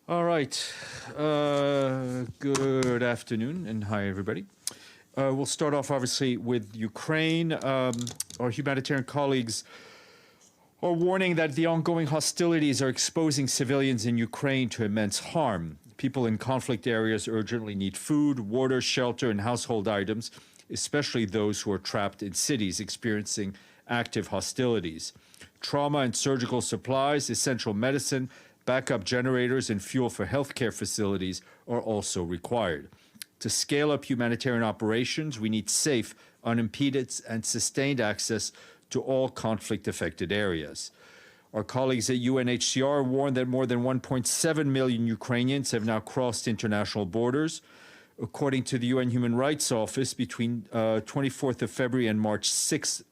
All right. Good afternoon and hi, everybody. We'll start off, obviously, with Ukraine. Our humanitarian colleagues are warning that the ongoing hostilities are exposing civilians in Ukraine to immense harm. People in conflict areas urgently need food, water, shelter, and household items, especially those who are trapped in cities experiencing active hostilities. Trauma and surgical supplies, essential medicine, backup generators, and fuel for healthcare facilities are also required. To scale up humanitarian operations, we need safe, unimpeded, and sustained access to all conflict-affected areas. Our colleagues at UNHCR warn that more than 1.7 million Ukrainians have now crossed international borders. According to the UN Human Rights Office, between 24th of February and March 6th,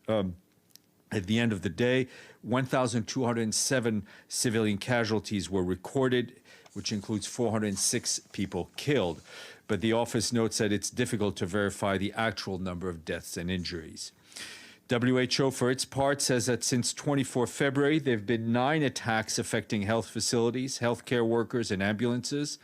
at the end of the day, 1,207 civilian casualties were recorded, which includes 406 people killed. But the office notes that it's difficult to verify the actual number of deaths and injuries. WHO, for its part, says that since 24 February, there have been 9 attacks affecting health facilities, healthcare workers, and ambulances.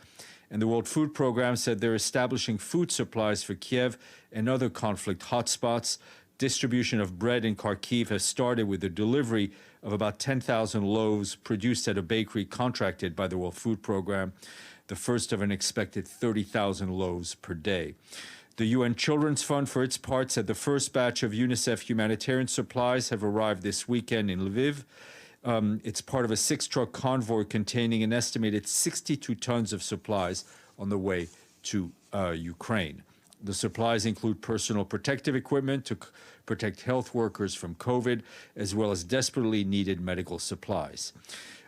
And the World Food Programme said they're establishing food supplies for Kiev and other conflict hotspots. Distribution of bread in Kharkiv has started with the delivery of about 10,000 loaves produced at a bakery contracted by the World Food Programme, the first of an expected 30,000 loaves per day. The UN Children's Fund, for its part, said the first batch of UNICEF humanitarian supplies have arrived this weekend in Lviv. It's part of a 6-truck convoy containing an estimated 62 tons of supplies on the way to Ukraine. The supplies include personal protective equipment to protect health workers from COVID, as well as desperately needed medical supplies.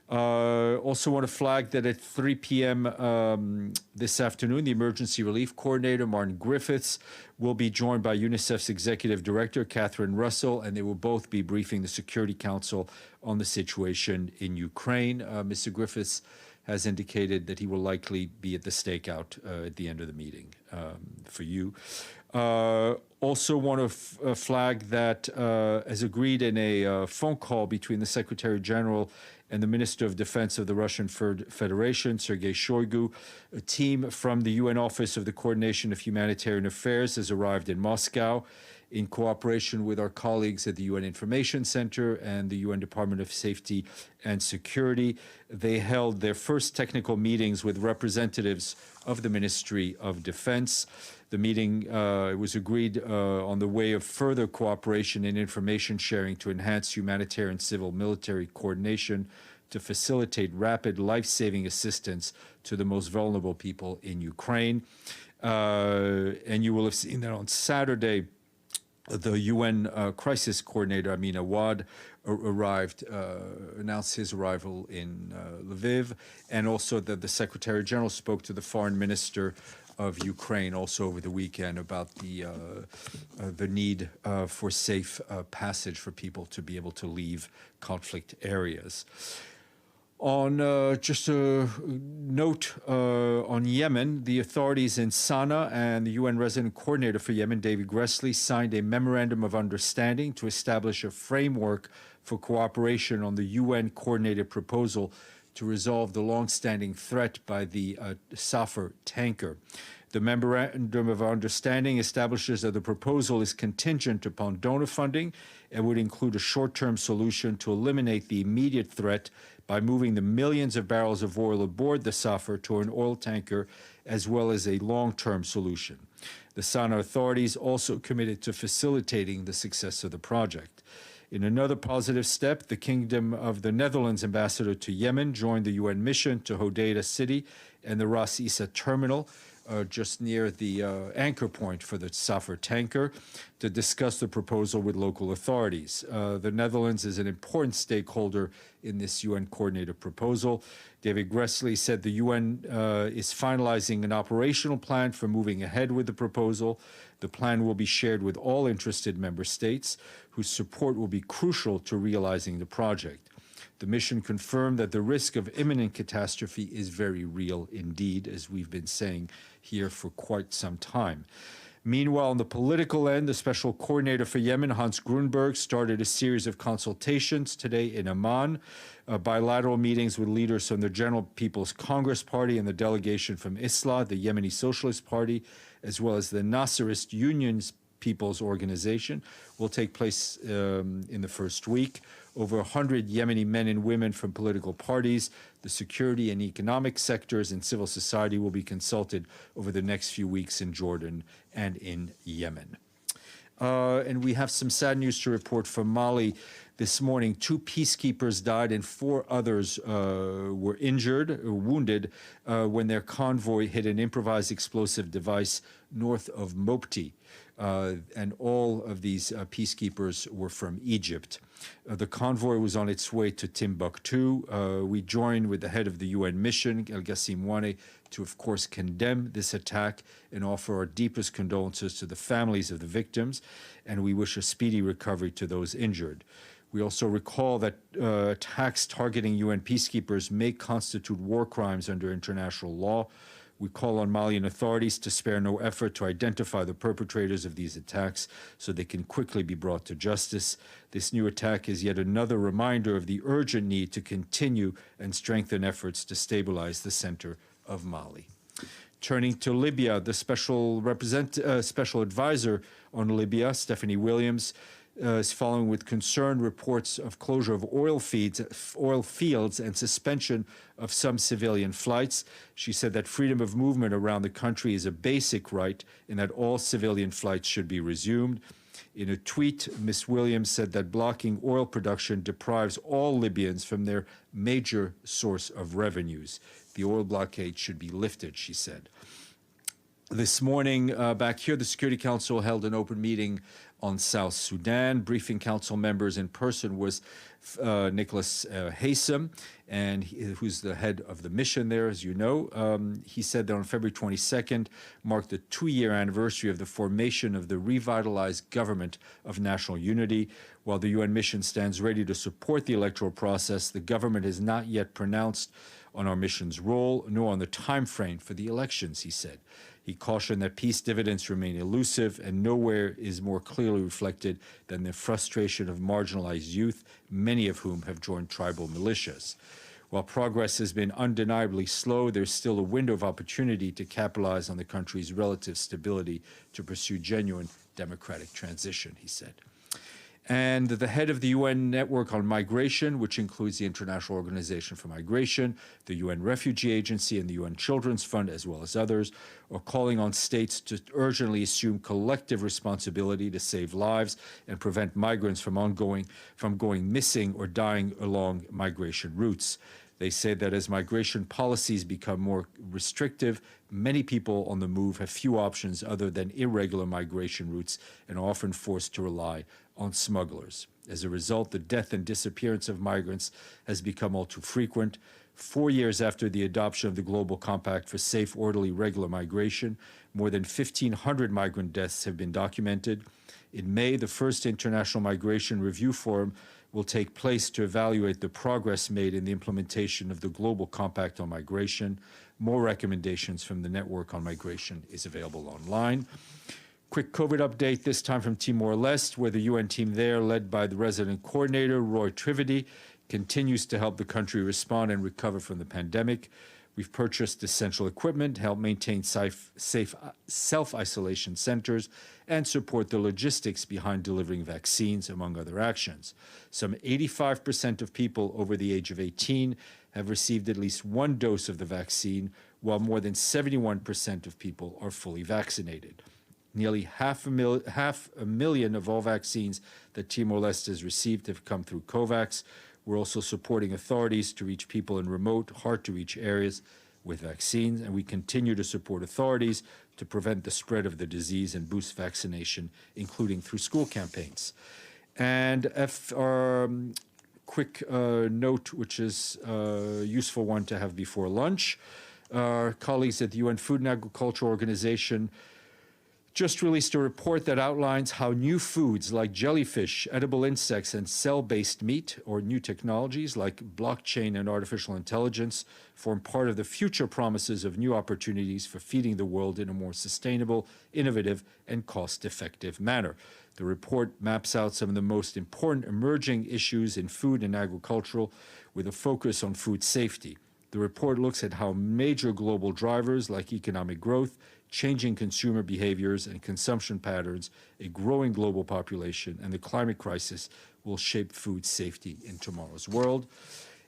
Also want to flag that at 3 p.m. This afternoon, the Emergency Relief Coordinator, Martin Griffiths, will be joined by UNICEF's Executive Director, Catherine Russell, and they will both be briefing the Security Council on the situation in Ukraine. Mr. Griffiths has indicated that he will likely be at the stakeout at the end of the meeting for you. Also want to flag that, as agreed in a phone call between the Secretary General and the Minister of Defense of the Russian Federation, Sergei Shoigu, a team from the UN Office of the Coordination of Humanitarian Affairs has arrived in Moscow in cooperation with our colleagues at the UN Information Center and the UN Department of Safety and Security. They held their first technical meetings with representatives of the Ministry of Defense. The meeting was agreed on the way of further cooperation and information sharing to enhance humanitarian civil-military coordination to facilitate rapid life-saving assistance to the most vulnerable people in Ukraine. And you will have seen that on Saturday, the UN Crisis Coordinator, Amin Awad, announced his arrival in Lviv, and also that the Secretary General spoke to the Foreign Minister of Ukraine also over the weekend about the need for safe passage for people to be able to leave conflict areas. On just a note on Yemen, the authorities in Sana'a and the UN Resident Coordinator for Yemen, David Gressley, signed a memorandum of understanding to establish a framework for cooperation on the UN-coordinated proposal to resolve the long-standing threat by the Safar tanker. The Memorandum of Understanding establishes that the proposal is contingent upon donor funding and would include a short-term solution to eliminate the immediate threat by moving the millions of barrels of oil aboard the Safar to an oil tanker, as well as a long-term solution. The Sana'a authorities also committed to facilitating the success of the project. In another positive step, the Kingdom of the Netherlands ambassador to Yemen joined the UN mission to Hodeida city and the Ras Issa terminal, just near the anchor point for the Safar tanker, to discuss the proposal with local authorities. The Netherlands is an important stakeholder in this UN-coordinated proposal. David Gressley said the UN is finalizing an operational plan for moving ahead with the proposal. The plan will be shared with all interested member states, whose support will be crucial to realizing the project. The mission confirmed that the risk of imminent catastrophe is very real indeed, as we've been saying here for quite some time. Meanwhile, on the political end, the Special Coordinator for Yemen, Hans Grunberg, started a series of consultations today in Amman, bilateral meetings with leaders from the General People's Congress Party and the delegation from ISLA, the Yemeni Socialist Party, as well as the Nasserist Union's People's Organization, will take place in the first week. Over 100 Yemeni men and women from political parties, the security and economic sectors, and civil society will be consulted over the next few weeks in Jordan and in Yemen. And we have some sad news to report from Mali. This morning, 2 peacekeepers died and 4 others were injured or wounded when their convoy hit an improvised explosive device north of Mopti. And all of these peacekeepers were from Egypt. The convoy was on its way to Timbuktu. We join with the head of the UN mission, El Ghassim, to, of course, condemn this attack and offer our deepest condolences to the families of the victims, and we wish a speedy recovery to those injured. We also recall that attacks targeting UN peacekeepers may constitute war crimes under international law. We call on Malian authorities to spare no effort to identify the perpetrators of these attacks so they can quickly be brought to justice. This new attack is yet another reminder of the urgent need to continue and strengthen efforts to stabilize the center of Mali. Turning to Libya, the special advisor on Libya, Stéphane Williams, is following with concern reports of closure of oil fields and suspension of some civilian flights. She said that freedom of movement around the country is a basic right and that all civilian flights should be resumed. In a tweet, Ms. Williams said that blocking oil production deprives all Libyans from their major source of revenues. The oil blockade should be lifted, she said. This morning, back here, the Security Council held an open meeting on South Sudan. Briefing council members in person was Nicholas Haysom, and who's the head of the mission there, as you know. He said that on February 22nd marked the 2-year anniversary of the formation of the revitalized government of national unity. While the UN mission stands ready to support the electoral process, the government has not yet pronounced on our mission's role, nor on the time frame for the elections, he said. He cautioned that peace dividends remain elusive and nowhere is more clearly reflected than the frustration of marginalized youth, many of whom have joined tribal militias. While progress has been undeniably slow, there's still a window of opportunity to capitalize on the country's relative stability to pursue genuine democratic transition, he said. And the head of the UN Network on Migration, which includes the International Organization for Migration, the UN Refugee Agency, and the UN Children's Fund, as well as others, are calling on states to urgently assume collective responsibility to save lives and prevent migrants from going missing or dying along migration routes. They say that as migration policies become more restrictive, many people on the move have few options other than irregular migration routes and are often forced to rely on smugglers. As a result, the death and disappearance of migrants has become all too frequent. 4 years after the adoption of the Global Compact for Safe, Orderly, Regular Migration, more than 1,500 migrant deaths have been documented. In May, the first International Migration Review Forum will take place to evaluate the progress made in the implementation of the Global Compact on Migration. More recommendations from the Network on Migration is available online. Quick COVID update, this time from Timor-Leste, where the UN team there, led by the resident coordinator, Roy Trivedi, continues to help the country respond and recover from the pandemic. We've purchased essential equipment, help maintain safe self-isolation centers, and support the logistics behind delivering vaccines, among other actions. Some 85% of people over the age of 18 have received at least one dose of the vaccine, while more than 71% of people are fully vaccinated. Nearly half a million of all vaccines that Timor-Leste has received have come through COVAX. We're also supporting authorities to reach people in remote, hard-to-reach areas with vaccines, and we continue to support authorities to prevent the spread of the disease and boost vaccination, including through school campaigns. And quick note, which is a useful one to have before lunch. Our colleagues at the UN Food and Agriculture Organization just released a report that outlines how new foods like jellyfish, edible insects, and cell-based meat, or new technologies like blockchain and artificial intelligence, form part of the future promises of new opportunities for feeding the world in a more sustainable, innovative, and cost-effective manner. The report maps out some of the most important emerging issues in food and agricultural, with a focus on food safety. The report looks at how major global drivers like economic growth, changing consumer behaviors and consumption patterns, a growing global population, and the climate crisis will shape food safety in tomorrow's world.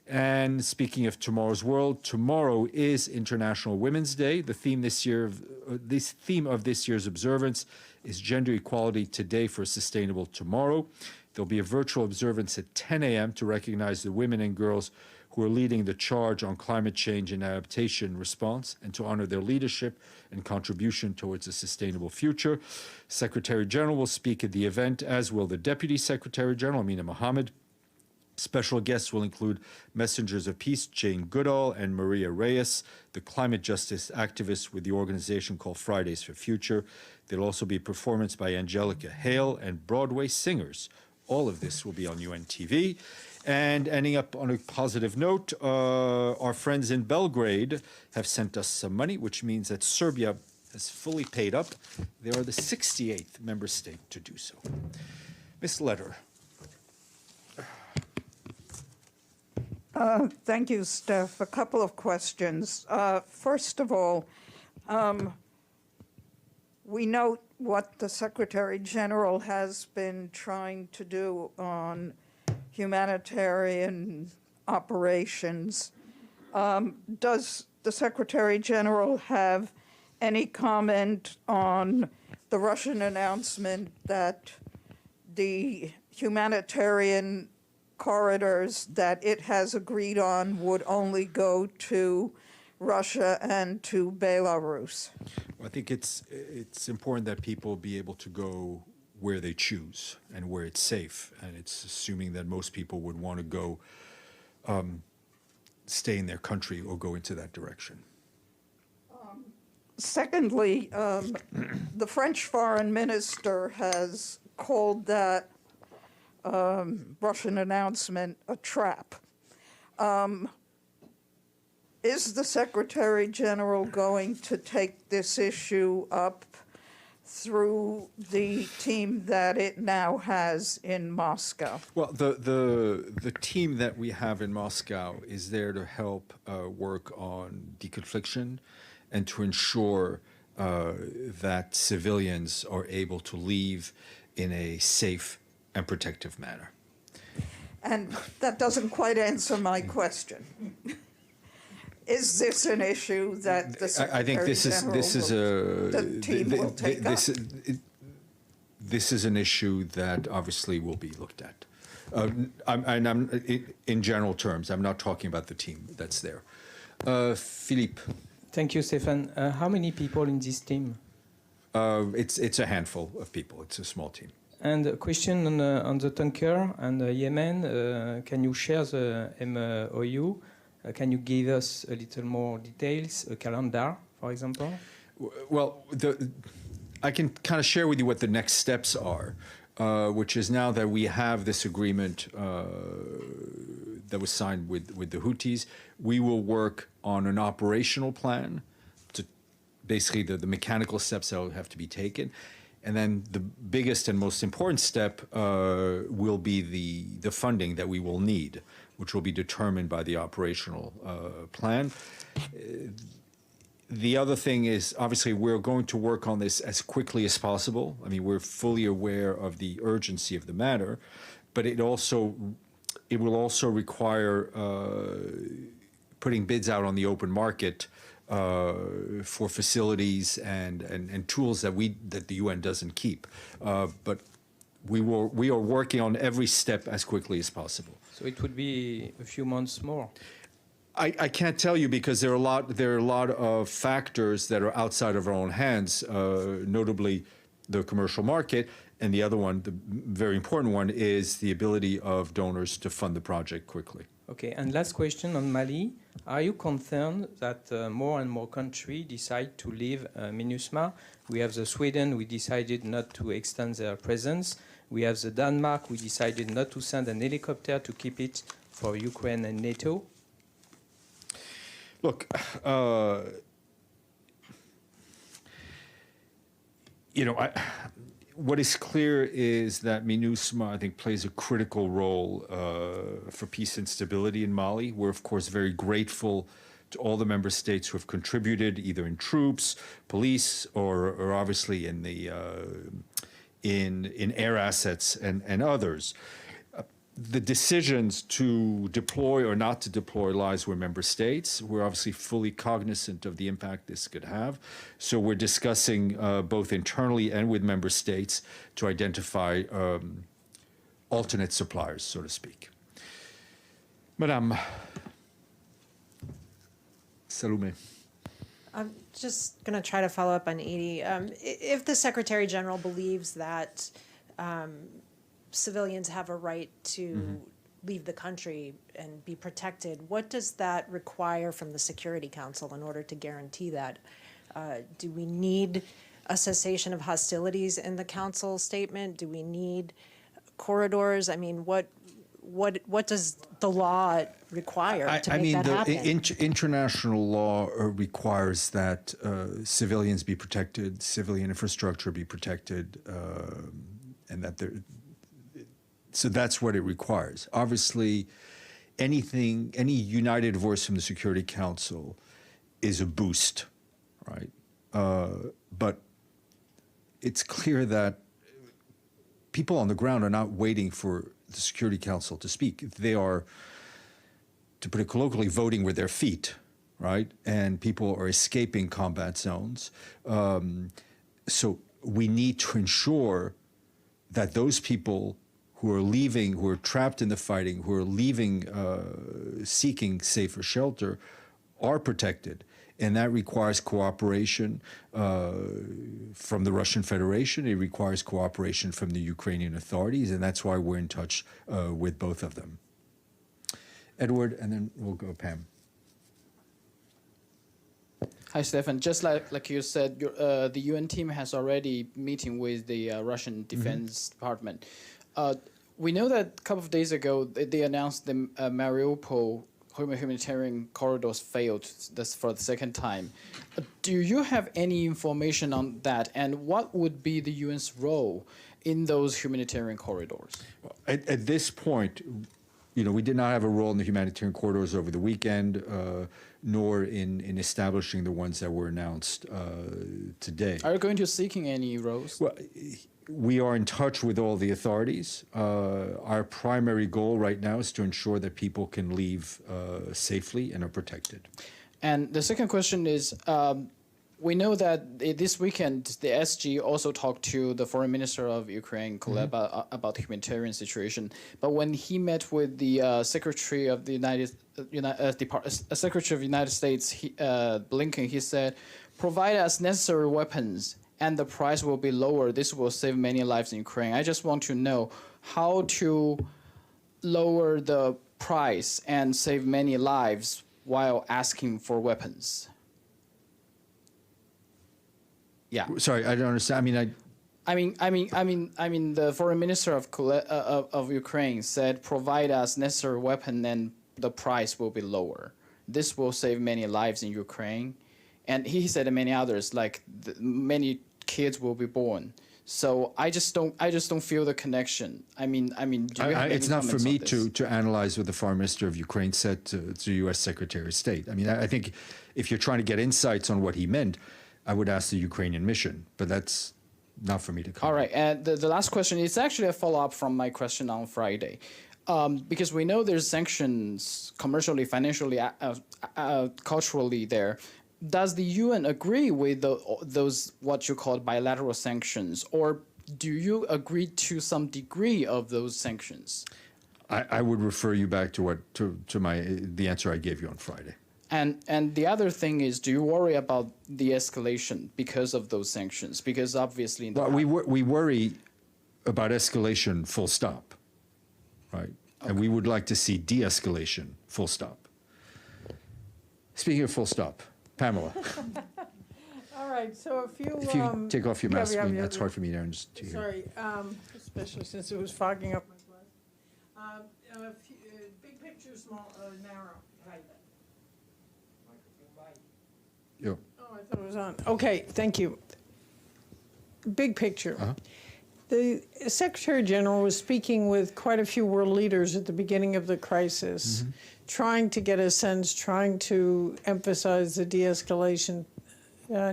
And speaking of tomorrow's world, tomorrow is International Women's Day. The theme of this year's observance is Gender Equality Today for a Sustainable Tomorrow. There'll be a virtual observance at 10 a.m. to recognize the women and girls who are leading the charge on climate change and adaptation response, and to honor their leadership and contribution towards a sustainable future. Secretary General will speak at the event, as will the Deputy Secretary General, Amina Mohammed. Special guests will include Messengers of Peace, Jane Goodall and Maria Reyes, the climate justice activists with the organization called Fridays for Future. There'll also be a performance by Angelica Hale and Broadway singers. All of this will be on UN TV. And ending up on a positive note, our friends in Belgrade have sent us some money, which means that Serbia has fully paid up. They are the 68th member state to do so. Ms. Letter. Thank you, Steph. A couple of questions. First of all, we note what the Secretary General has been trying to do on humanitarian operations. Does the Secretary General have any comment on the Russian announcement that the humanitarian corridors that it has agreed on would only go to Russia and to Belarus? Well, I think it's important that people be able to go where they choose and where it's safe. And it's assuming that most people would want to go stay in their country or go into that direction. Secondly, the French foreign minister has called that Russian announcement a trap. Is the Secretary General going to take this issue up through the team that it now has in Moscow? Well, the team that we have in Moscow is there to help work on deconfliction and to ensure that civilians are able to leave in a safe and protective manner. And that doesn't quite answer my question. Is this an issue that the Secretary I think this is an issue that obviously will be looked at. In general terms, I'm not talking about the team that's there. Philippe. Thank you, Stéphane. How many people in this team? It's a handful of people. It's a small team. And a question on the tanker and Yemen. Can you share the MOU? Can you give us a little more details, a calendar, for example? Well, I can kind of share with you what the next steps are, which is now that we have this agreement that was signed with the Houthis, we will work on an operational plan to basically the mechanical steps that will have to be taken. And then the biggest and most important step will be the funding that we will need, which will be determined by the operational plan. The other thing is, obviously, we're going to work on this as quickly as possible. I mean, we're fully aware of the urgency of the matter, but it will also require putting bids out on the open market for facilities and tools that the UN doesn't keep. But we are working on every step as quickly as possible. So it would be a few months more. I can't tell you because there are a lot of factors that are outside of our own hands, notably the commercial market And the other one, the very important one, is the ability of donors to fund the project quickly. Okay, and last question on Mali. Are you concerned that more and more countries decide to leave MINUSMA? We have the Sweden, who decided not to extend their presence. We have the Denmark, who decided not to send an helicopter to keep it for Ukraine and NATO. Look, what is clear is that MINUSMA, I think, plays a critical role for peace and stability in Mali. We're, of course, very grateful to all the member states who have contributed, either in troops, police, or obviously in the in air assets and others. The decisions to deploy or not to deploy lies with member states. We're obviously fully cognizant of the impact this could have. So we're discussing both internally and with member states to identify alternate suppliers, so to speak. Madame Salome. I'm just going to try to follow up on Edie. If the Secretary General believes that civilians have a right to leave the country and be protected, what does that require from the Security Council in order to guarantee that? Do we need a cessation of hostilities in the Council statement? Do we need corridors? I mean, what does the law require to make that happen? International law requires that civilians be protected, civilian infrastructure be protected, and that there. So that's what it requires. Obviously, any united voice from the Security Council is a boost, right? But it's clear that people on the ground are not waiting for the Security Council to speak. They are, to put it colloquially, voting with their feet, right? And people are escaping combat zones. So we need to ensure that those people who are leaving, who are trapped in the fighting, who are leaving, seeking safer shelter, are protected. And that requires cooperation from the Russian Federation. It requires cooperation from the Ukrainian authorities, and that's why we're in touch with both of them. Edward, and then we'll go Pam. Hi, Stéphane. Just like you said, the UN team has already meeting with the Russian Defense Department. We know that a couple of days ago they announced the Mariupol humanitarian corridors failed. That's for the second time. Do you have any information on that? And what would be the UN's role in those humanitarian corridors? At this point, we did not have a role in the humanitarian corridors over the weekend, nor in establishing the ones that were announced today. Are you going to seeking any roles? Well, we are in touch with all the authorities. Our primary goal right now is to ensure that people can leave safely and are protected. And the second question is, we know that this weekend the SG also talked to the Foreign Minister of Ukraine, Kuleba, about the humanitarian situation. But when he met with the Secretary of the Secretary of the United States, Blinken, he said, "Provide us necessary weapons, and the price will be lower. This will save many lives in Ukraine." I just want to know how to lower the price and save many lives while asking for weapons. Yeah. Sorry, I don't understand. I mean, the Foreign Minister of Ukraine said, "Provide us necessary weapon, and the price will be lower. This will save many lives in Ukraine," and he said, and many others, like many kids will be born. So I just don't feel the connection. Do you have it's any not for comments me on this? to analyze what the Foreign Minister of Ukraine said to U.S. Secretary of State. I think if you're trying to get insights on what he meant, I would ask the Ukrainian mission, but that's not for me to comment. All right, and the last question is actually a follow-up from my question on Friday. Because we know there's sanctions commercially, financially, culturally there. Does the UN agree with those what you call bilateral sanctions, or do you agree to some degree of those sanctions? I would refer you back to the answer I gave you on Friday. And the other thing is, do you worry about the escalation because of those sanctions? Because obviously, we worry about escalation, full stop, right? And we would like to see de-escalation, full stop. Speaking of full stop, Pamela, All right, so if you take off your mask, that's hard for me to hear. Sorry, especially since it was fogging up my glass. Big picture, small, narrow. Yeah. Oh, I thought it was on. Okay, thank you. Big picture. The Secretary General was speaking with quite a few world leaders at the beginning of the crisis, trying to get a sense, trying to emphasize the de-escalation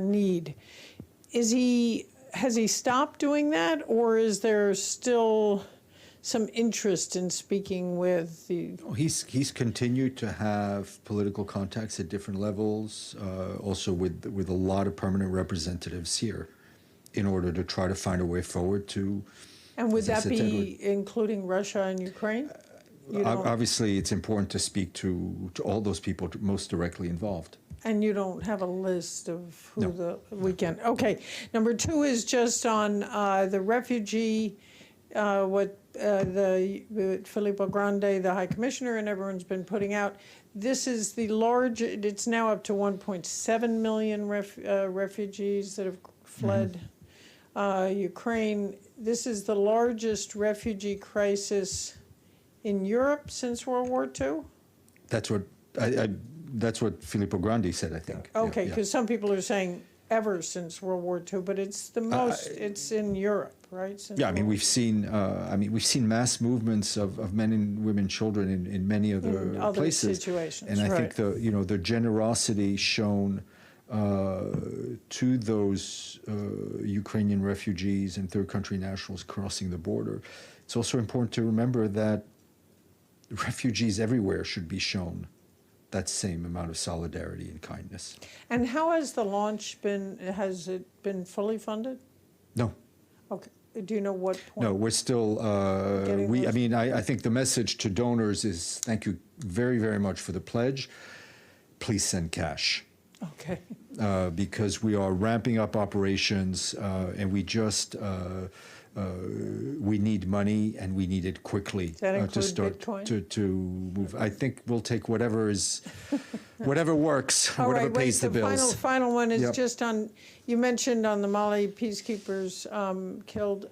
need. Has he stopped doing that, or is there still some interest in speaking with the? He's continued to have political contacts at different levels, also with a lot of permanent representatives here, in order to try to find a way forward to. And would that be including Russia and Ukraine? Obviously, it's important to speak to all those people most directly involved. And you don't have a list of who No. we can. Okay. Number two is just on the refugee, the Filippo Grandi, the High Commissioner, and everyone's been putting out. This is the large, it's now up to 1.7 million refugees that have fled Ukraine. This is the largest refugee crisis in Europe since World War II? That's what Filippo Grandi said, I think. Okay, because some people are saying ever since World War II, but it's the most, it's in Europe, right? Since Yeah, I mean, we've seen mass movements of men and women, children in many other places. Situations, and I right. think the generosity shown to those Ukrainian refugees and third country nationals crossing the border. It's also important to remember that refugees everywhere should be shown that same amount of solidarity and kindness. And how has the launch been? Has it been fully funded? No. Okay. Do you know what point? No, we're still, I think the message to donors is thank you very, very much for the pledge. Please send cash. Okay. Because we are ramping up operations and we need money and we need it quickly Does that include to start Bitcoin? to move. I think we'll take whatever works, All whatever right, pays the bills. Final one is Yep. just on, you mentioned on the Mali peacekeepers killed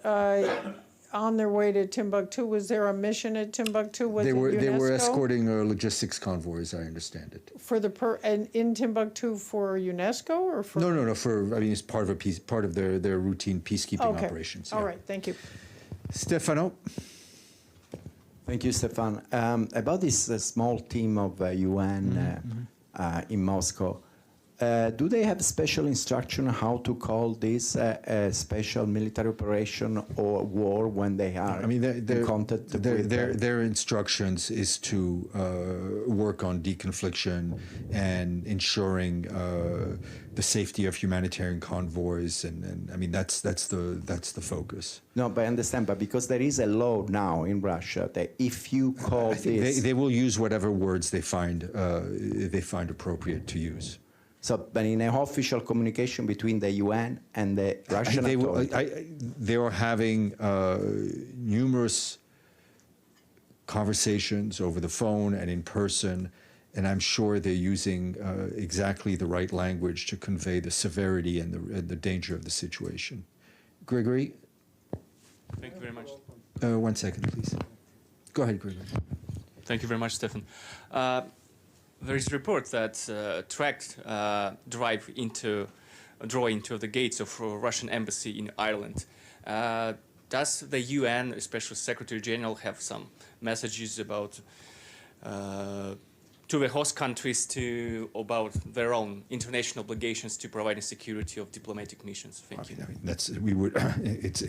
on their way to Timbuktu. Was there a mission at Timbuktu? Was They it were UNESCO? escorting a logistics convoy, as I understand it. For and in Timbuktu for UNESCO or for? No. It's part of their routine peacekeeping Okay. operations. All yeah. right, thank you. Stefano. Thank you, Stéphane. About this small team of UN in Moscow, do they have special instruction how to call this a special military operation or war when they are in contact with their instructions is to work on deconfliction and ensuring the safety of humanitarian convoys, and I mean that's the focus. No, but I understand. But because there is a law now in Russia that if you call this, they will use whatever words they find appropriate to use. So, but in an official communication between the UN and the Russian authorities, they are having numerous conversations over the phone and in person, and I'm sure they're using exactly the right language to convey the severity and the danger of the situation. Gregory? Thank you very much. 1 second, please. Go ahead, Gregory. Thank you very much, Stéphane. There is a report that tracked draw into the gates of Russian embassy in Ireland. Does the UN, especially Secretary General, have some messages about to the host countries about their own international obligations to providing security of diplomatic missions? Thank you.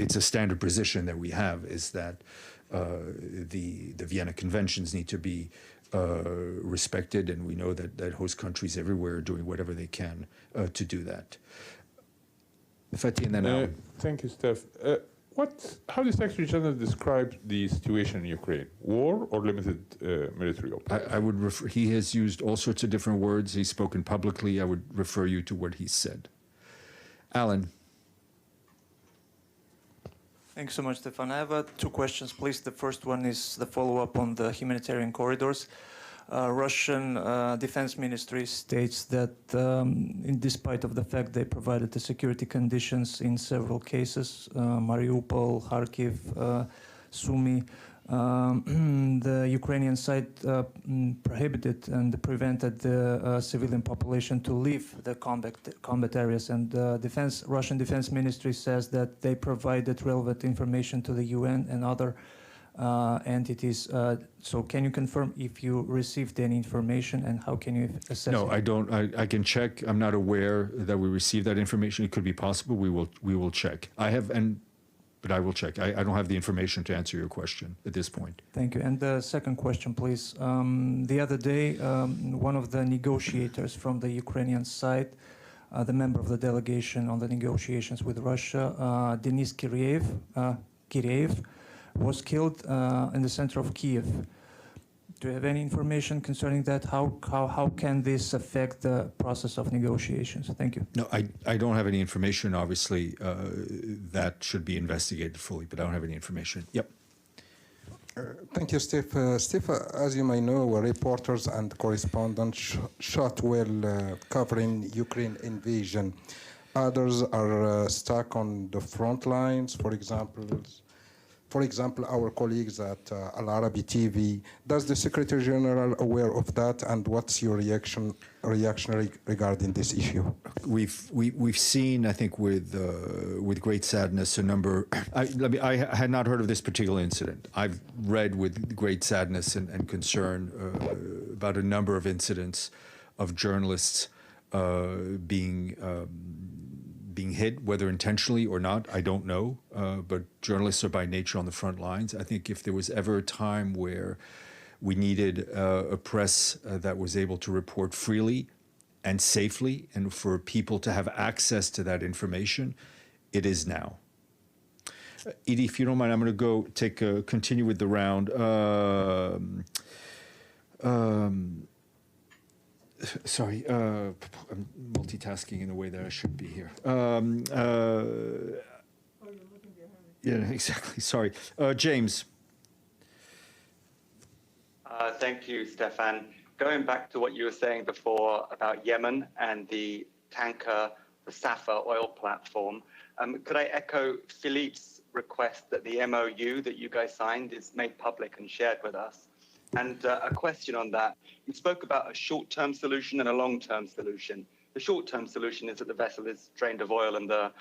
It's a standard position that we have is that the Vienna Conventions need to be respected, and we know that host countries everywhere are doing whatever they can to do that. Fatih, and then Alan. Thank you, Steph. How does Secretary General describe the situation in Ukraine? War or limited military operation? I would refer. He has used all sorts of different words. He's spoken publicly. I would refer you to what he said. Alan. Thanks so much, Stéphane. I have two questions, please. The first one is the follow-up on the humanitarian corridors. Russian Defense Ministry states that, despite of the fact they provided the security conditions in several cases, Mariupol, Kharkiv, Sumy, the Ukrainian side prohibited and prevented the civilian population to leave the combat areas. And the Russian Defense Ministry says that they provided relevant information to the UN and other entities. So can you confirm if you received any information, and how can you assess No, it? I don't. I can check. I'm not aware that we received that information. It could be possible. We will check. But I will check. I don't have the information to answer your question at this point. Thank you. And the second question, please. The other day, one of the negotiators from the Ukrainian side, the member of the delegation on the negotiations with Russia, Denis Kiriev, was killed in the center of Kiev. Do you have any information concerning that? How can this affect the process of negotiations? Thank you. No, I don't have any information. Obviously, that should be investigated fully, but I don't have any information. Yep. Thank you, Steve. Steve, as you may know, reporters and correspondents shot well covering Ukraine invasion. Others are stuck on the front lines, for example, our colleagues at Al Arabi TV. Does the Secretary General aware of that, and what's your reaction regarding this issue? We've seen, I think, with great sadness, a number. I had not heard of this particular incident. I've read with great sadness and concern about a number of incidents of journalists being hit, whether intentionally or not, I don't know. But journalists are by nature on the front lines. I think if there was ever a time where we needed a press that was able to report freely and safely, and for people to have access to that information, it is now. Edie, if you don't mind, I'm going to go continue with the round. Sorry, I'm multitasking in a way that I shouldn't be here. Yeah, exactly. Sorry. James. Thank you, Stéphane. Going back to what you were saying before about Yemen and the tanker, the Safa oil platform, could I echo Philippe's request that the MOU that you guys signed is made public and shared with us? And a question on that. You spoke about a short-term solution and a long-term solution. The short-term solution is that the vessel is drained of oil and the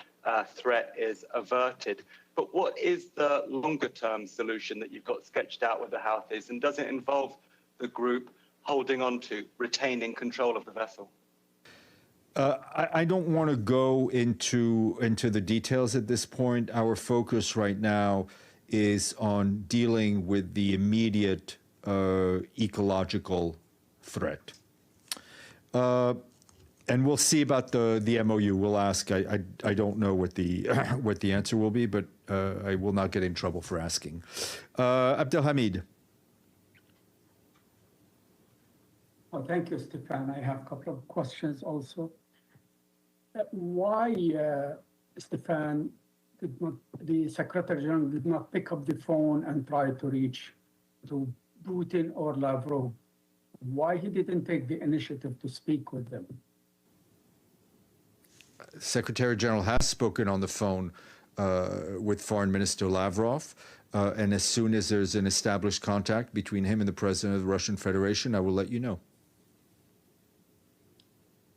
threat is averted. But what is the longer-term solution that you've got sketched out with the Houthis? And does it involve the group holding on to, retaining control of the vessel? I don't want to go into the details at this point. Our focus right now is on dealing with the immediate ecological threat. And we'll see about the MOU. We'll ask. I don't know what the answer will be, but I will not get in trouble for asking. Abdelhamid. Well, thank you, Stéphane. I have a couple of questions also. Why, Stéphane, the Secretary General did not pick up the phone and try to reach to Putin or Lavrov? Why he didn't take the initiative to speak with them? Secretary General has spoken on the phone with Foreign Minister Lavrov, and as soon as there's an established contact between him and the President of the Russian Federation, I will let you know.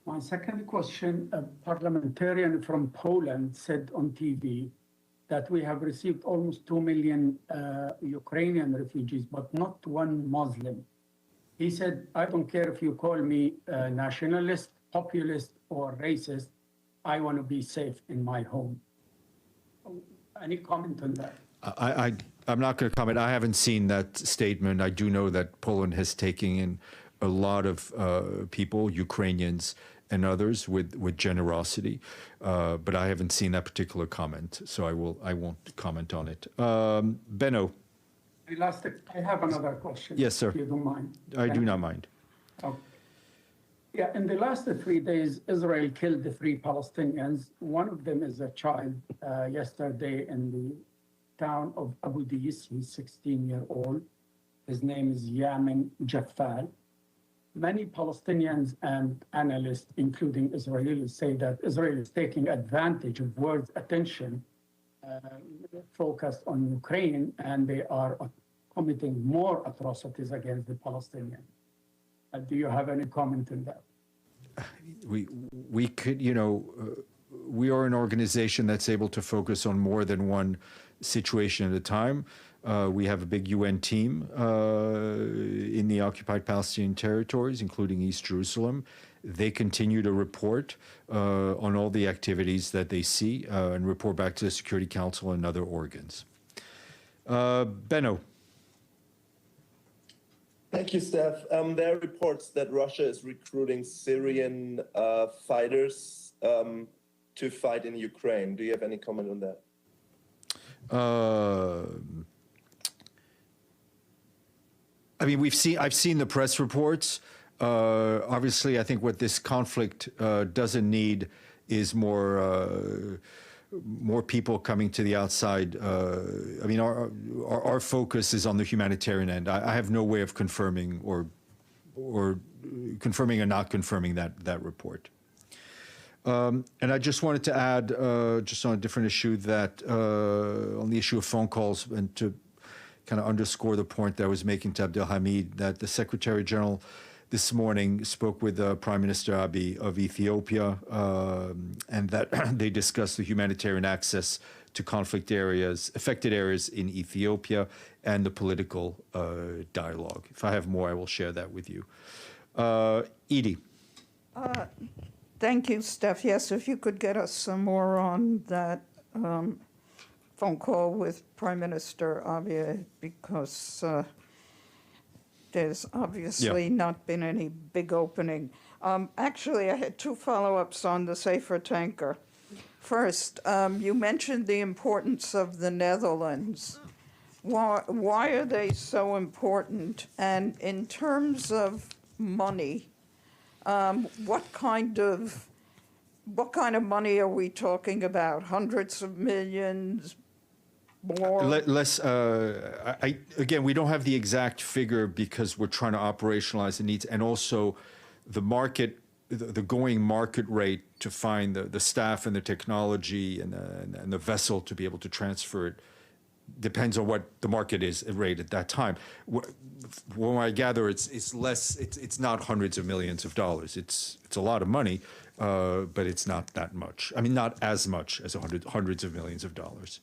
My second question, a parliamentarian from Poland said on TV that we have received almost 2 million Ukrainian refugees, but not one Muslim. He said, I don't care if you call me nationalist, populist, or racist, I want to be safe in my home. Any comment on that? I'm not going to comment. I haven't seen that statement. I do know that Poland has taken in a lot of people, Ukrainians and others, with generosity, but I haven't seen that particular comment, so I won't comment on it. Benno. I have another question. Yes, sir. If you don't mind. I do not mind. Okay. Yeah, in the last 3 days, Israel killed the 3 Palestinians. One of them is a child yesterday in the town of Abu Dis. He's 16-year-old. His name is Yemen Jaffal. Many Palestinians and analysts, including Israelis, say that Israel is taking advantage of world attention focused on Ukraine, and they are committing more atrocities against the Palestinians. Do you have any comment on that? We could, we are an organization that's able to focus on more than one situation at a time. We have a big UN team in the occupied Palestinian territories, including East Jerusalem. They continue to report on all the activities that they see and report back to the Security Council and other organs. Benno. Thank you, Steph. There are reports that Russia is recruiting Syrian fighters to fight in Ukraine. Do you have any comment on that? I mean, I've seen the press reports. Obviously, I think what this conflict doesn't need is more people coming to the outside. I mean, our focus is on the humanitarian end. I have no way of confirming or confirming or not confirming that report. And I just wanted to add, just on a different issue, that on the issue of phone calls, and to kind of underscore the point that I was making to Abdelhamid, that the Secretary General this morning spoke with Prime Minister Abiy of Ethiopia, and that they discussed the humanitarian access to conflict areas, affected areas in Ethiopia, and the political dialogue. If I have more, I will share that with you. Edie. Thank you, Steph. Yes, if you could get us some more on that phone call with Prime Minister Abiy, because there's obviously not been any big opening. Actually, I had two follow-ups on the Safer tanker. First, you mentioned the importance of the Netherlands. Why are they so important? And in terms of money, what kind of money are we talking about? Hundreds of millions? More? Again, we don't have the exact figure because we're trying to operationalize the needs, and also the market, the going market rate to find the staff and the technology and the vessel to be able to transfer it depends on what the market is rate at that time. When I gather, it's less. It's not hundreds of millions of dollars. It's a lot of money, but it's not that much. I mean, not as much as hundreds of millions of dollars.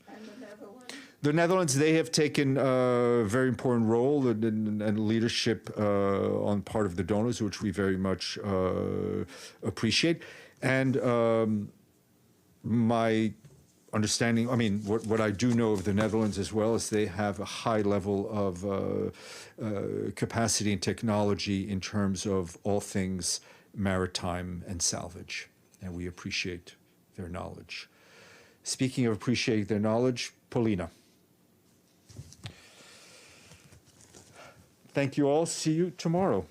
The Netherlands, they have taken a very important role and leadership on part of the donors, which we very much appreciate. And my understanding, I mean, what I do know of the Netherlands as well is they have a high level of capacity and technology in terms of all things maritime and salvage, and we appreciate their knowledge. Speaking of appreciating their knowledge, Paulina. Thank you all. See you tomorrow.